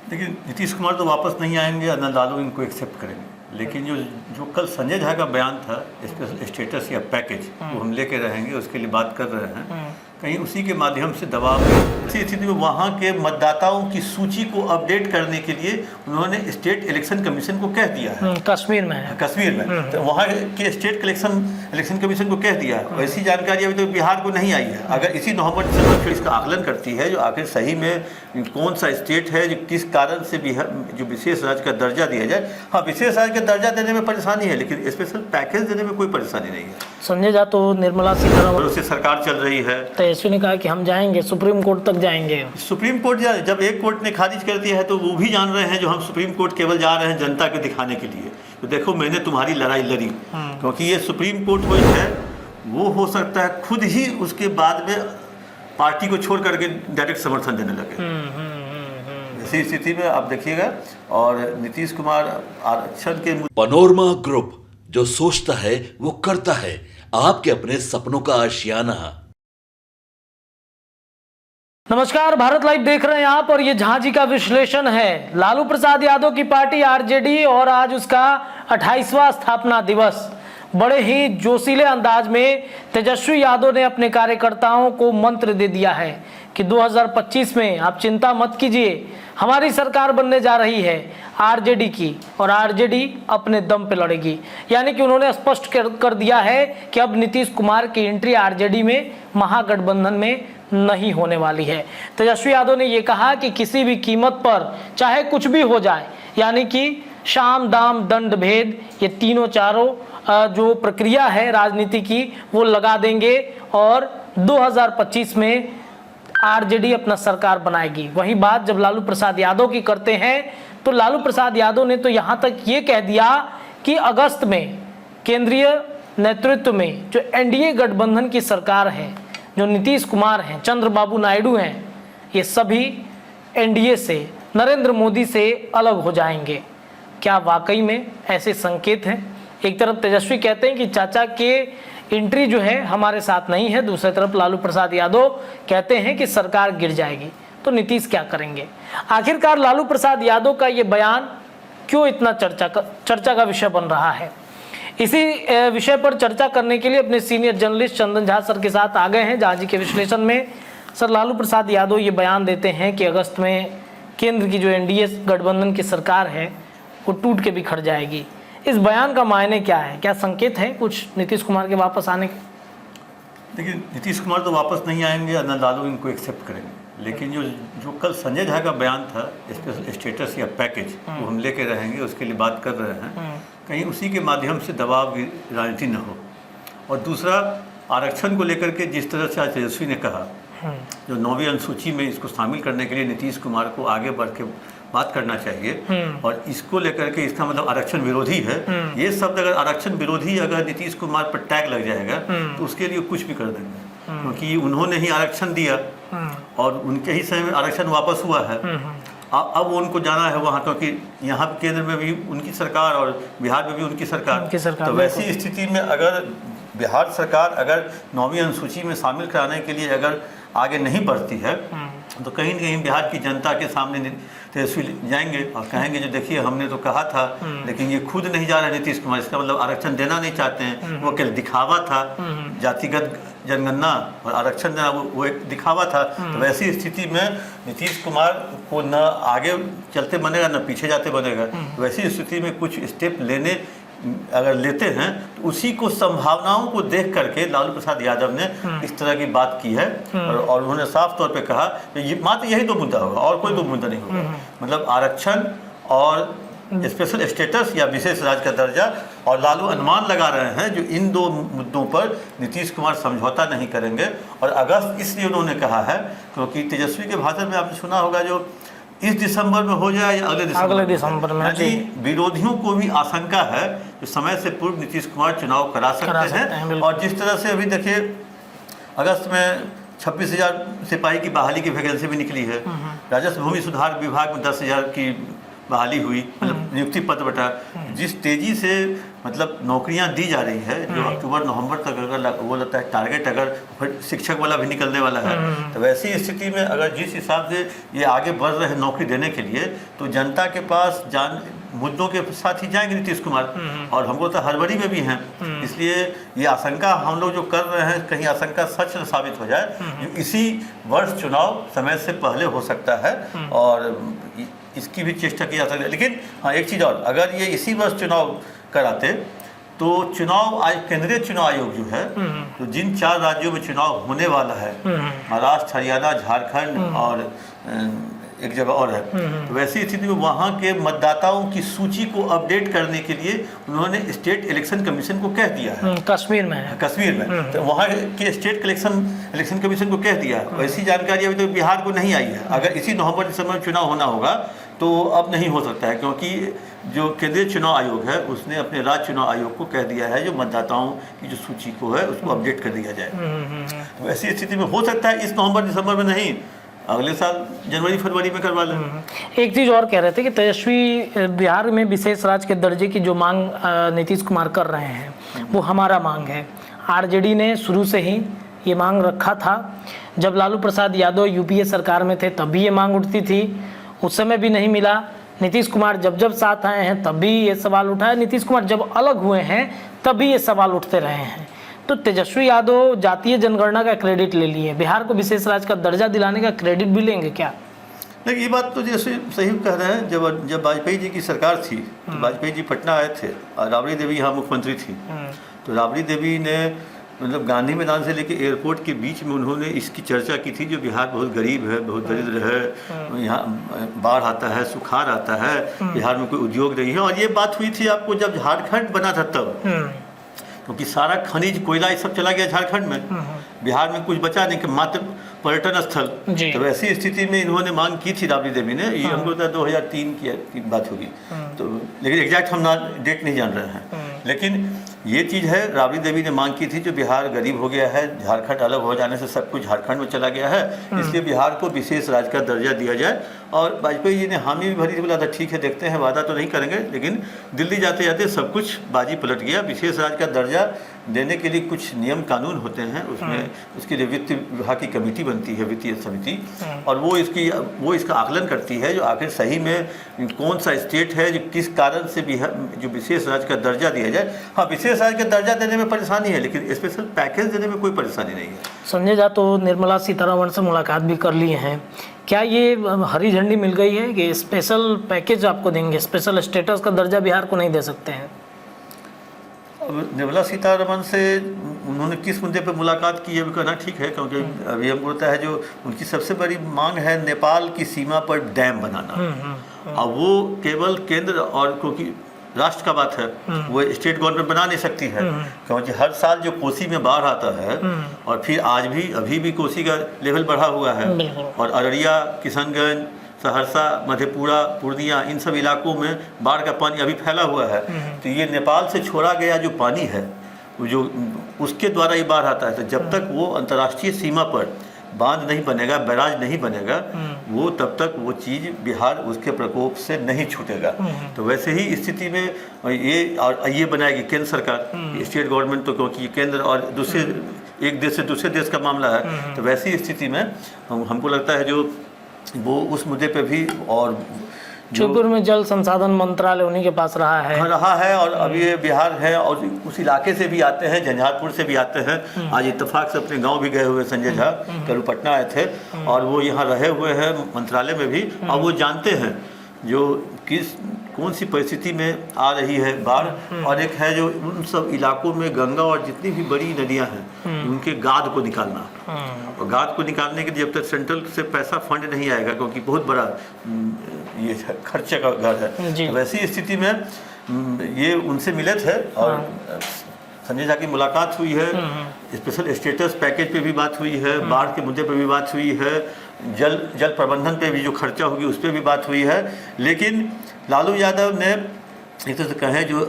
देखिए, नीतीश कुमार तो वापस नहीं आएंगे और न लालू इनको एक्सेप्ट करेंगे, लेकिन जो कल संजय झा का बयान था स्पेशल स्टेटस या पैकेज, वो हम लेके रहेंगे, उसके लिए बात कर रहे हैं, कहीं उसी के माध्यम से दबाव। इसी स्थिति में वहाँ के मतदाताओं की सूची को अपडेट करने के लिए उन्होंने स्टेट इलेक्शन कमीशन को कह दिया है। कश्मीर में तो वहाँ के स्टेट इलेक्शन कमीशन को कह दिया है। वैसी जानकारी अभी तो बिहार को नहीं आई है। अगर इसी नवंबर दिसंबर फिर इसका आकलन करती है, जो आखिर सही में कौन सा स्टेट है जो किस कारण से बिहार जो विशेष राज्य का दर्जा दिया जाए। हाँ, विशेष राज्य का दर्जा देने में परेशानी है, लेकिन स्पेशल पैकेज देने में कोई परेशानी नहीं है। संजय झा तो निर्मला सीतारमण से सरकार चल रही है, तेजस्वी ने कहा कि हम जाएंगे, सुप्रीम कोर्ट तक जाएंगे। सुप्रीम कोर्ट जब एक कोर्ट ने खारिज कर दिया है तो वो भी जान रहे हैं जो हम सुप्रीम कोर्ट केवल जा रहे हैं जनता को दिखाने के लिए, तो देखो मैंने तुम्हारी लड़ाई लड़ी। क्योंकि ये सुप्रीम कोर्ट हुई है, वो हो सकता है खुद ही उसके बाद में पार्टी को छोड़ करके डायरेक्ट समर्थन देने लगे। इसी स्थिति में आप देखिएगा। और नीतीश कुमार आरक्षण के पनोरमा ग्रुप, जो सोचता है वो करता है, आपके अपने सपनों का आशियाना। नमस्कार, भारत लाइव देख रहे हैं आप, और ये झांसी का विश्लेषण है। लालू प्रसाद यादव की पार्टी आरजेडी, और आज उसका 28वां स्थापना दिवस। बड़े ही जोशीले अंदाज में तेजस्वी यादव ने अपने कार्यकर्ताओं को मंत्र दे दिया है कि 2025 में आप चिंता मत कीजिए, हमारी सरकार बनने जा रही है आरजेडी की, और आरजेडी अपने दम पे लड़ेगी। यानी कि उन्होंने स्पष्ट कर दिया है कि अब नीतीश कुमार की एंट्री आरजेडी में, महागठबंधन में नहीं होने वाली है। तेजस्वी यादव ने यह कहा कि किसी भी कीमत पर चाहे कुछ भी हो जाए, यानी कि शाम दाम दंड भेद, ये तीनों चारों जो प्रक्रिया है राजनीति की, वो लगा देंगे और 2025 में आरजेडी अपना सरकार बनाएगी। वही बात जब लालू प्रसाद यादव की करते हैं, तो लालू प्रसाद यादव ने तो यहाँ तक ये कह दिया कि अगस्त में केंद्रीय नेतृत्व में जो एनडीए गठबंधन की सरकार है, जो नीतीश कुमार हैं, चंद्रबाबू नायडू हैं, ये सभी एनडीए से, नरेंद्र मोदी से अलग हो जाएंगे। क्या वाकई में ऐसे संकेत हैं? एक तरफ तेजस्वी कहते हैं कि चाचा के एंट्री जो है हमारे साथ नहीं है, दूसरी तरफ लालू प्रसाद यादव कहते हैं कि सरकार गिर जाएगी। तो नीतीश क्या करेंगे? आखिरकार लालू प्रसाद यादव का ये बयान क्यों इतना चर्चा का विषय बन रहा है? इसी विषय पर चर्चा करने के लिए अपने senior journalist Chandan Jha sir के साथ आ गए हैं झांसी के विश्लेषण में। सर, लालू प्रसाद यादव ये बयान देते हैं कि अगस्त में केंद्र की जो एनडीए गठबंधन की सरकार है वो टूट के बिखर जाएगी। इस बयान का मायने क्या है? क्या संकेत है कुछ नीतीश कुमार के वापस आने के? देखिए, नीतीश कुमार तो वापस नहीं आएंगे और न लालू इनको एक्सेप्ट करेंगे, लेकिन जो कल संजय झा का बयान था स्पेशल स्टेटस या पैकेज, वो हम लेके रहेंगे, उसके लिए बात कर रहे हैं, कहीं उसी के माध्यम से दबाव की राजनीति न हो। और दूसरा, आरक्षण को लेकर के जिस तरह से आज तेजस्वी ने कहा, जो 9वीं अनुसूची में इसको शामिल करने के लिए नीतीश कुमार को आगे बढ़ के बात करना चाहिए, और इसको लेकर के इसका मतलब आरक्षण विरोधी है। ये शब्द अगर आरक्षण विरोधी अगर नीतीश कुमार पर टैग लग जाएगा तो उसके लिए कुछ भी कर देंगे, क्योंकि उन्होंने ही आरक्षण दिया और उनके ही समय में आरक्षण वापस हुआ है। अब उनको जाना है वहाँ, क्योंकि यहाँ केंद्र में भी उनकी सरकार और बिहार में भी उनकी सरकार। तो वैसी स्थिति में अगर बिहार सरकार अगर 9वीं अनुसूची में शामिल कराने के लिए अगर आगे नहीं बढ़ती है, तो कहीं न कहीं बिहार की जनता के सामने तेजस्वी जाएंगे और कहेंगे जो देखिए हमने तो कहा था, लेकिन ये खुद नहीं जा रहे नीतीश कुमार, इसका मतलब आरक्षण देना नहीं चाहते हैं, वो केवल दिखावा था। जातिगत जनगणना और आरक्षण देना वो एक दिखावा था। तो वैसी स्थिति में नीतीश कुमार को न आगे चलते बनेगा न पीछे जाते बनेगा। तो वैसी स्थिति में कुछ स्टेप लेने अगर लेते हैं तो उसी को संभावनाओं को देख करके लालू प्रसाद यादव ने इस तरह की बात की है। और उन्होंने साफ तौर पे कहा कि मात्र यही दो मुद्दा होगा और कोई दो मुद्दा नहीं होगा, मतलब आरक्षण और स्पेशल स्टेटस या विशेष राज्य का दर्जा। और लालू अनुमान लगा रहे हैं जो इन दो मुद्दों पर नीतीश कुमार समझौता नहीं करेंगे। और अगस्त इसलिए उन्होंने कहा है क्योंकि तेजस्वी के भाषण में आपने सुना होगा जो इस दिसंबर में हो जाए या अगले दिसंबर में, जी विरोधियों को भी आशंका है कि समय से पूर्व नीतीश कुमार चुनाव करा सकते हैं। और जिस तरह से अभी देखिए अगस्त में 26,000 सिपाही की बहाली की वैकेंसी भी निकली है, राजस्व भूमि सुधार विभाग में 10,000 की बहाली हुई, मतलब नियुक्ति पत्र बटा। जिस तेजी से मतलब नौकरियां दी जा रही है जो अक्टूबर नवंबर तक अगर वो लगता है टारगेट, अगर फिर शिक्षक वाला भी निकलने वाला है, तो वैसी स्थिति में अगर जिस हिसाब से ये आगे बढ़ रहे हैं नौकरी देने के लिए, तो जनता के पास मुद्दों के साथ ही जाएंगे नीतीश कुमार, और हमको तो हड़बड़ी में भी हैं। इसलिए ये आशंका हम लोग जो कर रहे हैं, कहीं आशंका सच न साबित हो जाए, जो इसी वर्ष चुनाव समय से पहले हो सकता है और इसकी भी चेष्टा की जा सकती है। लेकिन हाँ, एक चीज़ और, अगर ये इसी वर्ष चुनाव कराते तो चुनाव केंद्रीय चुनाव आयोग जो है, तो जिन 4 राज्यों में चुनाव होने वाला है, महाराष्ट्र, हरियाणा, झारखंड और एक जगह और है, तो वैसी स्थिति में वहाँ के मतदाताओं की सूची को अपडेट करने के लिए उन्होंने स्टेट इलेक्शन कमीशन को कह दिया है। कश्मीर में तो वहाँ के स्टेट इलेक्शन कमीशन को कह दिया है। वैसी जानकारी अभी तो बिहार को नहीं आई है। अगर इसी नवंबर दिसंबर में चुनाव होना होगा तो अब नहीं हो सकता है, क्योंकि जो केंद्रीय चुनाव आयोग है उसने अपने राज्य चुनाव आयोग को कह दिया है जो मतदाताओं की जो सूची को है उसको अपडेट कर दिया जाए। तो ऐसी स्थिति में हो सकता है इस नवंबर दिसंबर में नहीं, अगले साल जनवरी फरवरी में करवा लें। एक चीज़ और कह रहे थे कि तेजस्वी बिहार में विशेष राज्य के दर्जे की जो मांग नीतीश कुमार कर रहे हैं वो हमारा मांग है। आरजेडी ने शुरू से ही ये मांग रखा था। जब लालू प्रसाद यादव यूपीए सरकार में थे तब भी ये मांग उठती थी, उस समय भी नहीं मिला। नीतीश कुमार जब साथ आए हैं तब भी ये सवाल उठाया, नीतीश कुमार जब अलग हुए हैं तब भी ये सवाल उठते रहे हैं। तो तेजस्वी यादव जातीय जनगणना का क्रेडिट ले लिए, बिहार को विशेष राज्य का दर्जा दिलाने का क्रेडिट भी लेंगे क्या? देखिए, ये बात तो जैसे सही कह रहे हैं। जब वाजपेयी जी की सरकार थी तो वाजपेयी जी पटना आए थे और राबड़ी देवी यहाँ मुख्यमंत्री थी। तो राबड़ी देवी ने मतलब गांधी मैदान से लेके एयरपोर्ट के बीच में उन्होंने इसकी चर्चा की थी जो बिहार बहुत गरीब है, बहुत दरिद्र है, यहाँ बाढ़ आता है, सुखाड़ आता है, बिहार में कोई उद्योग नहीं है। और ये बात हुई थी आपको जब झारखंड बना था तब, क्योंकि सारा खनिज कोयला ये सब चला गया झारखंड में, बिहार में कुछ बचा नहीं कि मात्र पर्यटन स्थल। तो वैसी स्थिति में इन्होंने मांग की थी राबड़ी देवी ने, ये हमको 2003 की बात होगी, तो लेकिन एग्जैक्ट हम डेट नहीं जान रहे हैं। लेकिन ये चीज़ है, राबड़ी देवी ने मांग की थी जो बिहार गरीब हो गया है, झारखंड अलग हो जाने से सब कुछ झारखंड में चला गया है, इसलिए बिहार को विशेष राज्य का दर्जा दिया जाए। और वाजपेयी जी ने हामी भी भरी थी, बोला था ठीक है देखते हैं, वादा तो नहीं करेंगे। लेकिन दिल्ली जाते जाते सब कुछ बाजी पलट गया। विशेष राज्य का दर्जा देने के लिए कुछ नियम कानून होते हैं, उसमें उसके लिए वित्त विभाग की कमेटी बनती है, वित्तीय समिति, और वो इसका आकलन करती है जो आखिर सही में कौन सा स्टेट है जो किस कारण से बिहार जो विशेष राज्य का दर्जा दिया जाए। हाँ, विशेष राज्य का दर्जा देने में परेशानी है, लेकिन स्पेशल पैकेज देने में कोई परेशानी नहीं है। संजय झा तो निर्मला सीतारमण से मुलाकात भी कर लिए हैं, क्या ये हरी झंडी मिल गई है कि स्पेशल पैकेज आपको देंगे, स्पेशल स्टेटस का दर्जा बिहार को नहीं दे सकते हैं? अब निर्मला सीतारमण से उन्होंने किस मुद्दे पर मुलाकात की है भी कहना ठीक है, क्योंकि अभी हमको होता है जो उनकी सबसे बड़ी मांग है नेपाल की सीमा पर डैम बनाना। अब वो केवल केंद्र और क्योंकि राष्ट्र का बात है, वो स्टेट गवर्नमेंट बना नहीं सकती है, क्योंकि हर साल जो कोसी में बाढ़ आता है और फिर अभी भी कोसी का लेवल बढ़ा हुआ है, और अररिया, किशनगंज, सहरसा, मधेपुरा, पूर्णिया, इन सब इलाकों में बाढ़ का पानी अभी फैला हुआ है। तो ये नेपाल से छोड़ा गया जो पानी है जो उसके द्वारा ये बाढ़ आता है। तो जब तक वो अंतर्राष्ट्रीय सीमा पर बांध नहीं बनेगा, बैराज नहीं बनेगा, वो तब तक वो चीज़ बिहार उसके प्रकोप से नहीं छूटेगा। तो वैसे ही स्थिति में ये बनाएगी केंद्र सरकार, स्टेट गवर्नमेंट, तो क्योंकि केंद्र और दूसरे एक देश से दूसरे देश का मामला है। तो वैसी स्थिति में हमको लगता है जो वो उस मुद्दे पे भी, और जोधपुर में जल संसाधन मंत्रालय उन्हीं के पास रहा है और अभी ये बिहार है और उस इलाके से भी आते हैं, झंझारपुर से भी आते हैं। आज इत्तेफाक से अपने गांव भी गए हुए संजय झा, कल पटना आए थे, और वो यहाँ रहे हुए हैं मंत्रालय में भी, और वो जानते हैं जो कौन सी परिस्थिति में आ रही है बाढ़। और एक है जो उन सब इलाकों में गंगा और जितनी भी बड़ी नदियां हैं उनके गाद को निकालना, और गाद को निकालने के लिए जब तक सेंट्रल से पैसा फंड नहीं आएगा, क्योंकि बहुत बड़ा ये खर्चे का घर है, तो वैसी स्थिति में ये उनसे मिले थे और संजय झा की मुलाकात हुई है। स्पेशल स्टेटस पैकेज पे भी बात हुई है, बाढ़ के मुद्दे पे भी बात हुई है, जल प्रबंधन पे भी जो खर्चा होगी उस पर भी बात हुई है। लेकिन लालू यादव ने एक तरह से कहें जो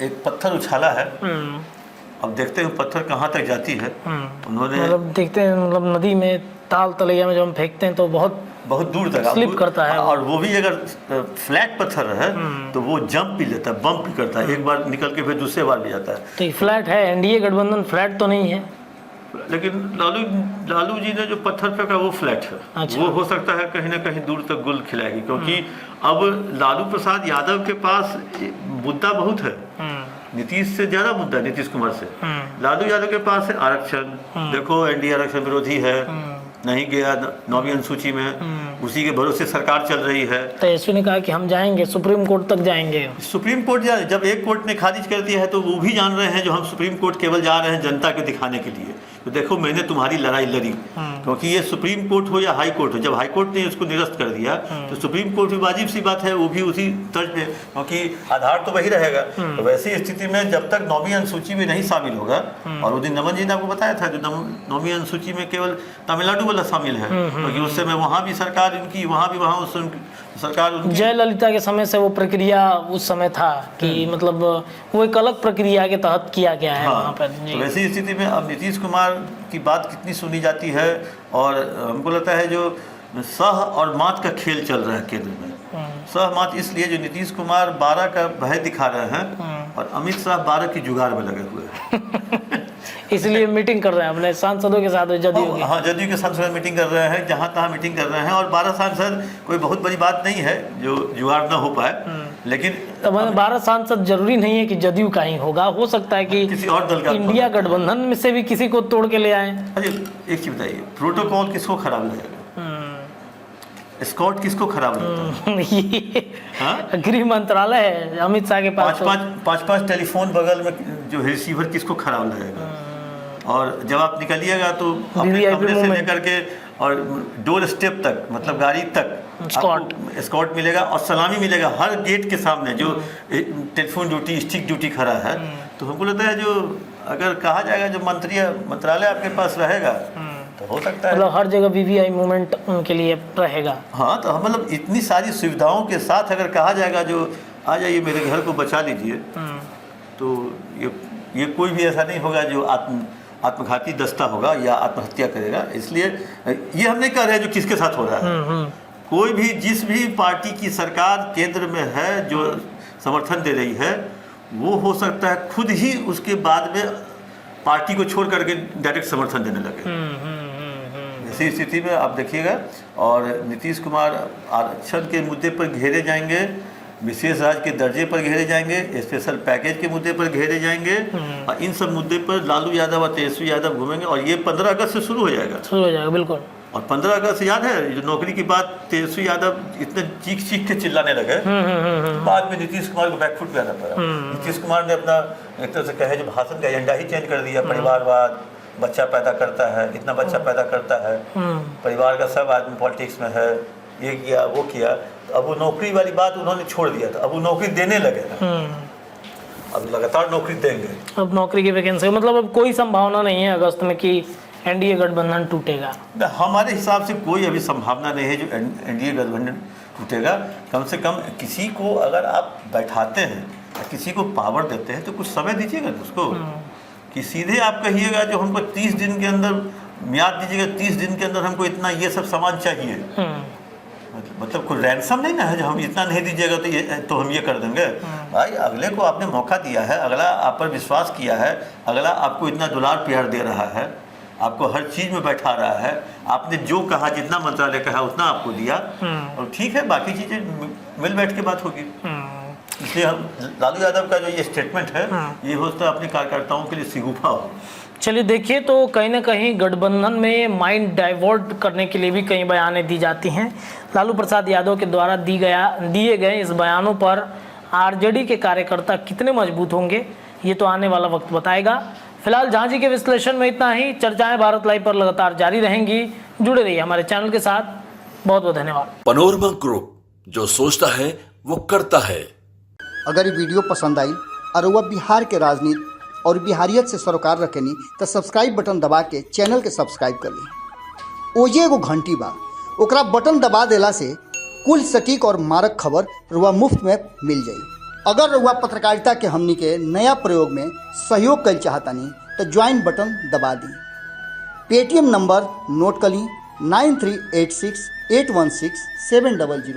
एक पत्थर उछाला है, अब देखते हैं पत्थर कहाँ तक जाती है। उन्होंने मतलब देखते हैं, मतलब नदी में ताल तलैया में जब हम फेंकते हैं तो बहुत बहुत दूर तक स्लिप करता है और वो भी अगर फ्लैट पत्थर है तो वो जंप भी लेता है, बम्प भी करता है, एक बार निकल के फिर दूसरे बार भी जाता है। तो फ्लैट है, एनडीए गठबंधन फ्लैट तो नहीं है, लेकिन लालू जी ने जो पत्थर फेंका वो फ्लैट है। अच्छा। वो हो सकता है कहीं ना कहीं दूर तक गुल खिलाएगी, क्योंकि अब लालू प्रसाद यादव के पास मुद्दा बहुत है, नीतीश से ज्यादा मुद्दा है, नीतीश कुमार से। लालू यादव के पास है आरक्षण, देखो एनडीए आरक्षण विरोधी है, नहीं गया 9वीं अनुसूची में, उसी के भरोसे सरकार चल रही है। तेजस्वी ने कहा कि हम जाएंगे सुप्रीम कोर्ट तक जाएंगे। सुप्रीम कोर्ट जब एक कोर्ट ने खारिज कर दिया है तो वो भी जान रहे हैं जो हम सुप्रीम कोर्ट केवल जा रहे हैं जनता को दिखाने के लिए, तो देखो मैंने तुम्हारी लड़ाई लड़ी। क्योंकि ये सुप्रीम कोर्ट हो या हाई कोर्ट हो, जब हाई कोर्ट ने उसको निरस्त कर दिया तो सुप्रीम कोर्ट भी वाजिब सी बात है वो भी उसी तर्ज पे, क्योंकि आधार तो वही रहेगा। तो वैसी स्थिति में जब तक 9वीं अनुसूची में नहीं शामिल होगा, और उस दिन नमन जी ने आपको बताया था जो 9वीं अनुसूची में केवल तमिलनाडु वाला शामिल है, क्योंकि उस समय वहाँ भी सरकार इनकी, वहाँ भी वहाँ उस सरकार उनकी। जयललिता के समय से वो प्रक्रिया उस समय था कि मतलब वो एक अलग प्रक्रिया के तहत किया गया है वहाँ पर। तो वैसी स्थिति में अब नीतीश कुमार की बात कितनी सुनी जाती है, और हमको लगता है जो सह और मात का खेल चल रहा है केंद्र में। सह मात इसलिए जो नीतीश कुमार 12 का भय दिखा रहे हैं और अमित शाह 12 की जुगाड़ में लगे हुए हैं। इसलिए मीटिंग कर रहे हैं अपने सांसदों के साथ, जदयू की। हाँ, जदयू के सांसद मीटिंग कर रहे हैं, जहाँ तहाँ मीटिंग कर रहे हैं, और 12 सांसद कोई बहुत बड़ी बात नहीं है जो जुगाड़ ना हो पाए। लेकिन तो 12 सांसद जरूरी नहीं है कि जदयू का ही होगा, हो सकता है कि किसी और दल का, इंडिया गठबंधन में से भी किसी को तोड़ के ले आए। अरे एक चीज बताइए, प्रोटोकॉल किसको खराब लगेगा? स्कॉट किसको खराब लगता है? गृह मंत्रालय है अमित शाह के पास, पाँच टेलीफोन बगल में जो रिसीवर किसको खराब लगेगा? और जब आप निकलिएगा तो अपने कमरे से लेकर के और डोर स्टेप तक, मतलब गाड़ी तक स्कॉट मिलेगा और सलामी मिलेगा हर गेट के सामने, जो टेलीफोन ड्यूटी, स्टिक ड्यूटी खड़ा है। तो हमको लगता है जो अगर कहा जाएगा जो मंत्रालय आपके पास रहेगा तो हो सकता है मतलब हर जगह वीवीआई मूवमेंट उनके लिए रहेगा। हाँ, तो मतलब इतनी सारी सुविधाओं के साथ अगर कहा जाएगा जो आ जाइए मेरे घर को बचा लीजिए, तो ये कोई भी ऐसा नहीं होगा जो आत्मघाती दस्ता होगा या आत्महत्या करेगा। इसलिए ये हम नहीं कह रहे हैं जो किसके साथ हो रहा है, कोई भी जिस भी पार्टी की सरकार केंद्र में है जो समर्थन दे रही है, वो हो सकता है खुद ही उसके बाद में पार्टी को छोड़ करके डायरेक्ट समर्थन देने लगे। ऐसी स्थिति में आप देखिएगा, और नीतीश कुमार आरक्षण के मुद्दे पर घेरे जाएंगे, विशेष राज्य के दर्जे पर घेरे जाएंगे, स्पेशल पैकेज के मुद्दे पर घेरे जाएंगे, और इन सब मुद्दे पर लालू यादव और तेजस्वी यादव घूमेंगे। और ये 15 अगस्त से शुरू हो जाएगा बिल्कुल। और 15 अगस्त याद है जो नौकरी की बात, तेजस्वी यादव इतने चीख चीख के चिल्लाने लगे, बाद में नीतीश कुमार को बैकफुट पे आना पड़ा। नीतीश कुमार ने अपना एक तरह से कहे जो भाषण का एजेंडा ही चेंज कर दिया, परिवारवाद, बच्चा पैदा करता है, इतना बच्चा पैदा करता है, परिवार का सब आदमी पॉलिटिक्स में है, ये किया वो किया। तो अब वो नौकरी वाली बात उन्होंने छोड़ दिया था, अब वो नौकरी देने लगे, अब लगातार नौकरी देंगे। अब नौकरी की वैकेंसी मतलब अब कोई संभावना नहीं है अगस्त में कि एनडीए गठबंधन टूटेगा। हमारे हिसाब से कोई अभी संभावना नहीं है जो एनडीए गठबंधन टूटेगा। कम से कम किसी को अगर आप बैठाते हैं, किसी को पावर देते हैं तो कुछ समय दीजिएगा उसको, कि सीधे आप कहिएगा जो हमको 30 दिन के अंदर म्याद दीजिएगा, 30 दिन के अंदर हमको इतना ये सब सामान चाहिए। मतलब कोई रैंसम नहीं ना है जो हम इतना नहीं दीजिएगा तो हम ये कर देंगे। भाई अगले को आपने मौका दिया है, अगला आप पर विश्वास किया है, अगला आपको इतना दुलार प्यार दे रहा है, आपको हर चीज़ में बैठा रहा है, आपने जो कहा, जितना मंत्रालय कहा उतना आपको दिया, और ठीक है बाकी चीज़ें मिल बैठ के बात होगी। इसलिए हम लालू यादव का जो ये स्टेटमेंट है ये हो सकता है अपने कार्यकर्ताओं के लिए सिगुफा हो। चलिए देखिए, तो कहीं ना कहीं गठबंधन में माइंड डाइवर्ट करने के लिए भी कई बयानें दी जाती हैं। लालू प्रसाद यादव के द्वारा दिए गए इस बयानों पर आरजेडी के कार्यकर्ता कितने मजबूत होंगे ये तो आने वाला वक्त बताएगा। फिलहाल झांझी के विश्लेषण में इतना ही। चर्चाएं भारत लाइव पर लगातार जारी रहेंगी, जुड़े रहिए हमारे चैनल के साथ। बहुत बहुत धन्यवाद। पनोरमा ग्रुप, जो सोचता है वो करता है। अगर ये वीडियो पसंद आई और वह बिहार के राजनीति और बिहारियत से सरोकार रखेनी तो सब्सक्राइब बटन दबा के चैनल के सब्सक्राइब कर ली। ओजे एगो घंटी बा, ओकरा बटन दबा देला से कुल सटीक और मारक खबर रुआ मुफ्त में मिल जाई। अगर रुआ पत्रकारिता के हमनी के नया प्रयोग में सहयोग कर चाहतानी तो ज्वाइन बटन दबा दी। पेटीएम नंबर नोट कर ली 9386 816700